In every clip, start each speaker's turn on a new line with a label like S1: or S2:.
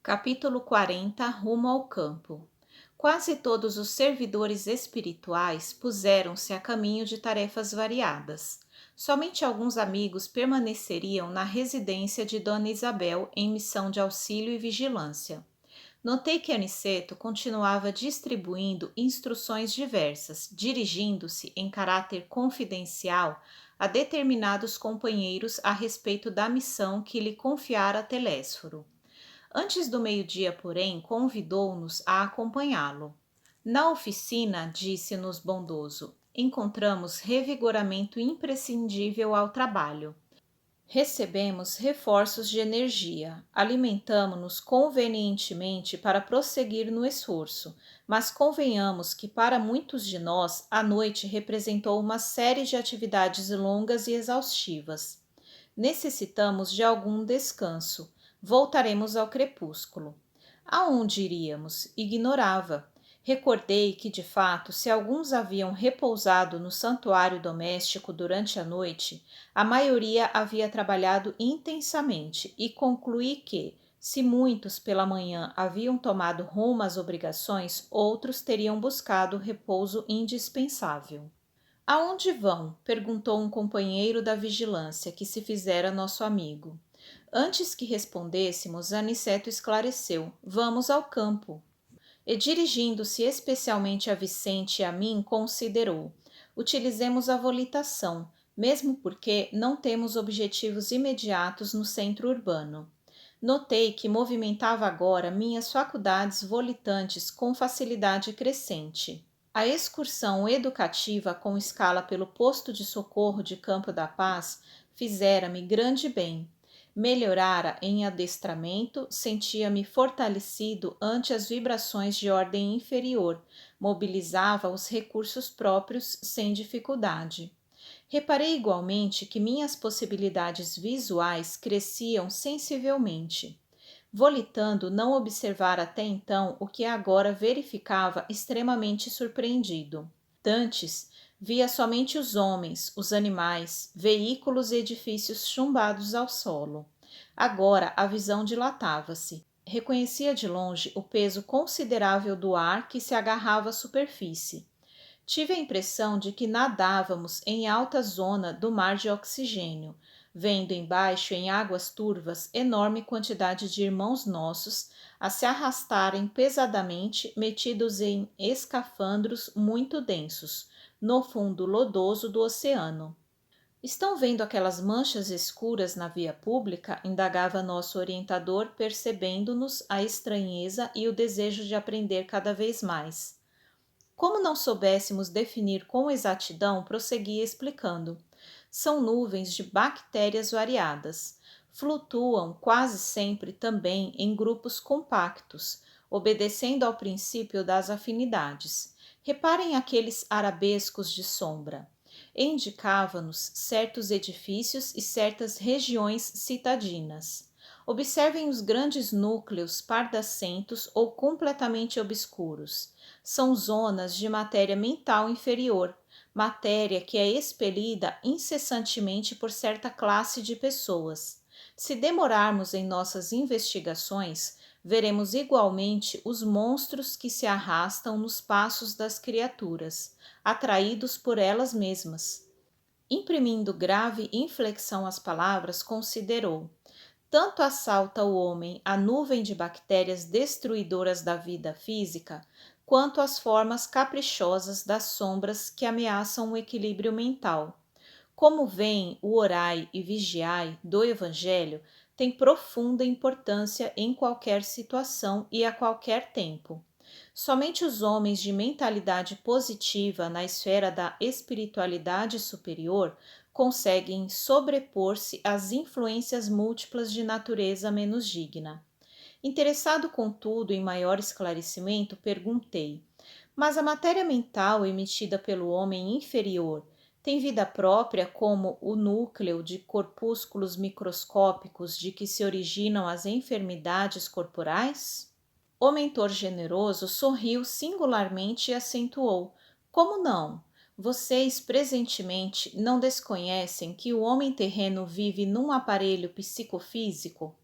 S1: Capítulo 40. Rumo ao campo. Quase todos os servidores espirituais puseram-se a caminho de tarefas variadas. Somente alguns amigos permaneceriam na residência de Dona Isabel em missão de auxílio e vigilância. Notei que Aniceto continuava distribuindo instruções diversas, dirigindo-se em caráter confidencial a determinados companheiros a respeito da missão que lhe confiara Telésforo. Antes do meio-dia, porém, convidou-nos a acompanhá-lo. Na oficina, disse-nos bondoso, encontramos revigoramento imprescindível ao trabalho. Recebemos reforços de energia, alimentamo-nos convenientemente para prosseguir no esforço, mas convenhamos que para muitos de nós a noite representou uma série de atividades longas e exaustivas. Necessitamos de algum descanso. Voltaremos ao crepúsculo. Aonde iríamos? Ignorava. Recordei que, de fato, se alguns haviam repousado no santuário doméstico durante a noite, a maioria havia trabalhado intensamente e concluí que, se muitos pela manhã haviam tomado rumo às obrigações, outros teriam buscado o repouso indispensável. Aonde vão? Perguntou um companheiro da vigilância, que se fizera nosso amigo. Antes que respondêssemos, Aniceto esclareceu: Vamos ao campo. E dirigindo-se especialmente a Vicente e a mim, considerou: Utilizemos a volitação, mesmo porque não temos objetivos imediatos no centro urbano. Notei que movimentava agora minhas faculdades volitantes com facilidade crescente. A excursão educativa com escala pelo posto de socorro de Campo da Paz fizera-me grande bem. Melhorara em adestramento, sentia-me fortalecido ante as vibrações de ordem inferior, mobilizava os recursos próprios sem dificuldade. Reparei igualmente que minhas possibilidades visuais cresciam sensivelmente. Volitando, não observara até então o que agora verificava extremamente surpreendido. Dantes via somente os homens, os animais, veículos e edifícios chumbados ao solo. Agora a visão dilatava-se. Reconhecia de longe o peso considerável do ar que se agarrava à superfície. Tive a impressão de que nadávamos em alta zona do mar de oxigênio, vendo embaixo, em águas turvas, enorme quantidade de irmãos nossos a se arrastarem pesadamente, metidos em escafandros muito densos, no fundo lodoso do oceano. Estão vendo aquelas manchas escuras na via pública? Indagava nosso orientador, percebendo-nos a estranheza e o desejo de aprender cada vez mais. Como não soubéssemos definir com exatidão, prosseguia explicando. São nuvens de bactérias variadas. Flutuam quase sempre também em grupos compactos, obedecendo ao princípio das afinidades. Reparem aqueles arabescos de sombra. Indicava-nos certos edifícios e certas regiões citadinas. Observem os grandes núcleos pardacentos ou completamente obscuros. São zonas de matéria mental inferior, matéria que é expelida incessantemente por certa classe de pessoas. Se demorarmos em nossas investigações, veremos igualmente os monstros que se arrastam nos passos das criaturas, atraídos por elas mesmas. Imprimindo grave inflexão às palavras, considerou: tanto assalta o homem a nuvem de bactérias destruidoras da vida física, quanto as formas caprichosas das sombras que ameaçam o equilíbrio mental. Como veem, o orai e vigiai do Evangelho tem profunda importância em qualquer situação e a qualquer tempo. Somente os homens de mentalidade positiva na esfera da espiritualidade superior conseguem sobrepor-se às influências múltiplas de natureza menos digna. Interessado, contudo, em maior esclarecimento, perguntei: mas a matéria mental emitida pelo homem inferior tem vida própria como o núcleo de corpúsculos microscópicos de que se originam as enfermidades corporais? O mentor generoso sorriu singularmente e acentuou: como não? Vocês presentemente não desconhecem que o homem terreno vive num aparelho psicofísico?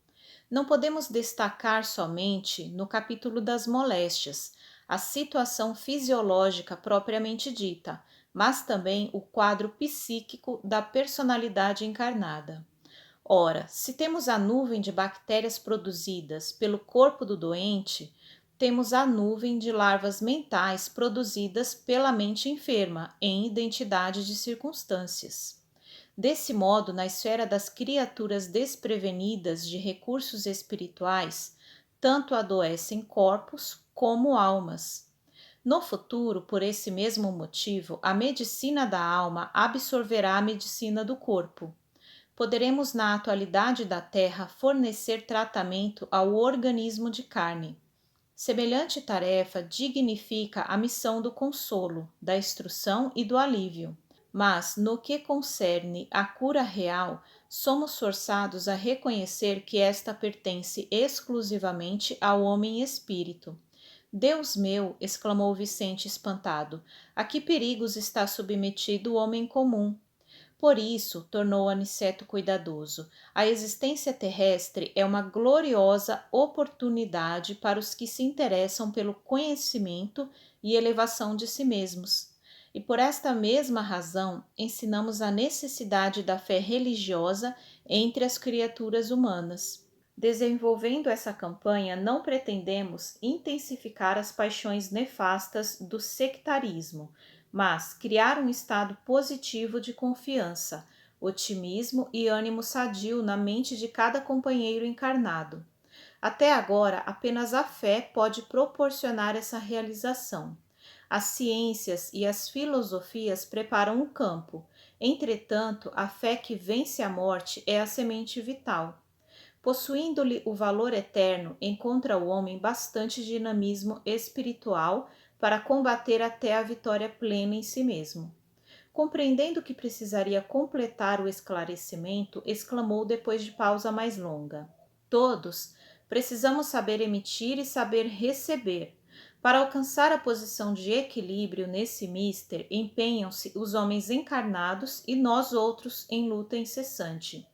S1: Não podemos destacar somente no capítulo das moléstias a situação fisiológica propriamente dita, mas também o quadro psíquico da personalidade encarnada. Ora, se temos a nuvem de bactérias produzidas pelo corpo do doente, temos a nuvem de larvas mentais produzidas pela mente enferma em identidade de circunstâncias. Desse modo, na esfera das criaturas desprevenidas de recursos espirituais, tanto adoecem corpos como almas. No futuro, por esse mesmo motivo, a medicina da alma absorverá a medicina do corpo. Poderemos, na atualidade da Terra, fornecer tratamento ao organismo de carne. Semelhante tarefa dignifica a missão do consolo, da instrução e do alívio. Mas, no que concerne à cura real, somos forçados a reconhecer que esta pertence exclusivamente ao homem espírito. Deus meu, exclamou Vicente espantado, a que perigos está submetido o homem comum? Por isso, tornou Aniceto cuidadoso, a existência terrestre é uma gloriosa oportunidade para os que se interessam pelo conhecimento e elevação de si mesmos. E por esta mesma razão, ensinamos a necessidade da fé religiosa entre as criaturas humanas. Desenvolvendo essa campanha, não pretendemos intensificar as paixões nefastas do sectarismo, mas criar um estado positivo de confiança, otimismo e ânimo sadio na mente de cada companheiro encarnado. Até agora, apenas a fé pode proporcionar essa realização. As ciências e as filosofias preparam o campo. Entretanto, a fé que vence a morte é a semente vital. Possuindo-lhe o valor eterno, encontra o homem bastante dinamismo espiritual para combater até a vitória plena em si mesmo. Compreendendo que precisaria completar o esclarecimento, exclamou depois de pausa mais longa: Todos precisamos saber emitir e saber receber. Para alcançar a posição de equilíbrio nesse mister, empenham-se os homens encarnados e nós outros em luta incessante.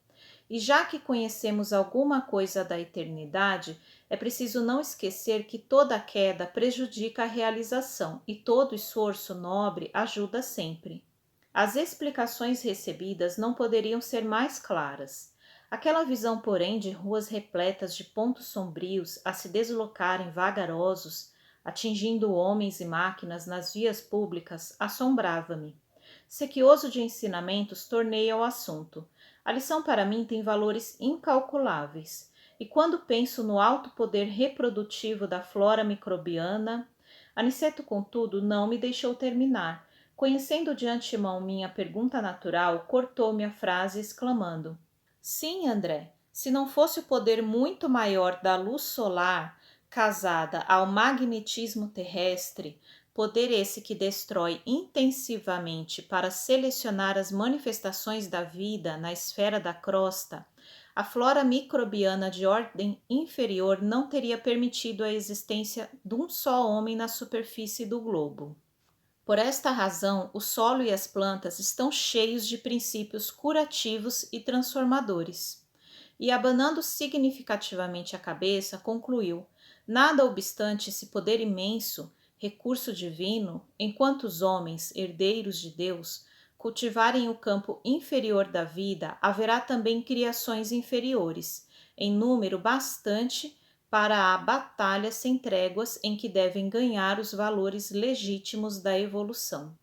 S1: E já que conhecemos alguma coisa da eternidade, é preciso não esquecer que toda queda prejudica a realização e todo esforço nobre ajuda sempre. As explicações recebidas não poderiam ser mais claras. Aquela visão, porém, de ruas repletas de pontos sombrios a se deslocarem vagarosos, atingindo homens e máquinas nas vias públicas, assombrava-me. Sequioso de ensinamentos, tornei ao assunto. A lição para mim tem valores incalculáveis. E quando penso no alto poder reprodutivo da flora microbiana, Aniceto, contudo, não me deixou terminar. Conhecendo de antemão minha pergunta natural, cortou-me a frase exclamando: Sim, André, se não fosse o poder muito maior da luz solar, casada ao magnetismo terrestre, poder esse que destrói intensivamente para selecionar as manifestações da vida na esfera da crosta, a flora microbiana de ordem inferior não teria permitido a existência de um só homem na superfície do globo. Por esta razão, o solo e as plantas estão cheios de princípios curativos e transformadores. E, abanando significativamente a cabeça, concluiu: nada obstante esse poder imenso, recurso divino, enquanto os homens, herdeiros de Deus, cultivarem o campo inferior da vida, haverá também criações inferiores, em número bastante para a batalha sem tréguas em que devem ganhar os valores legítimos da evolução.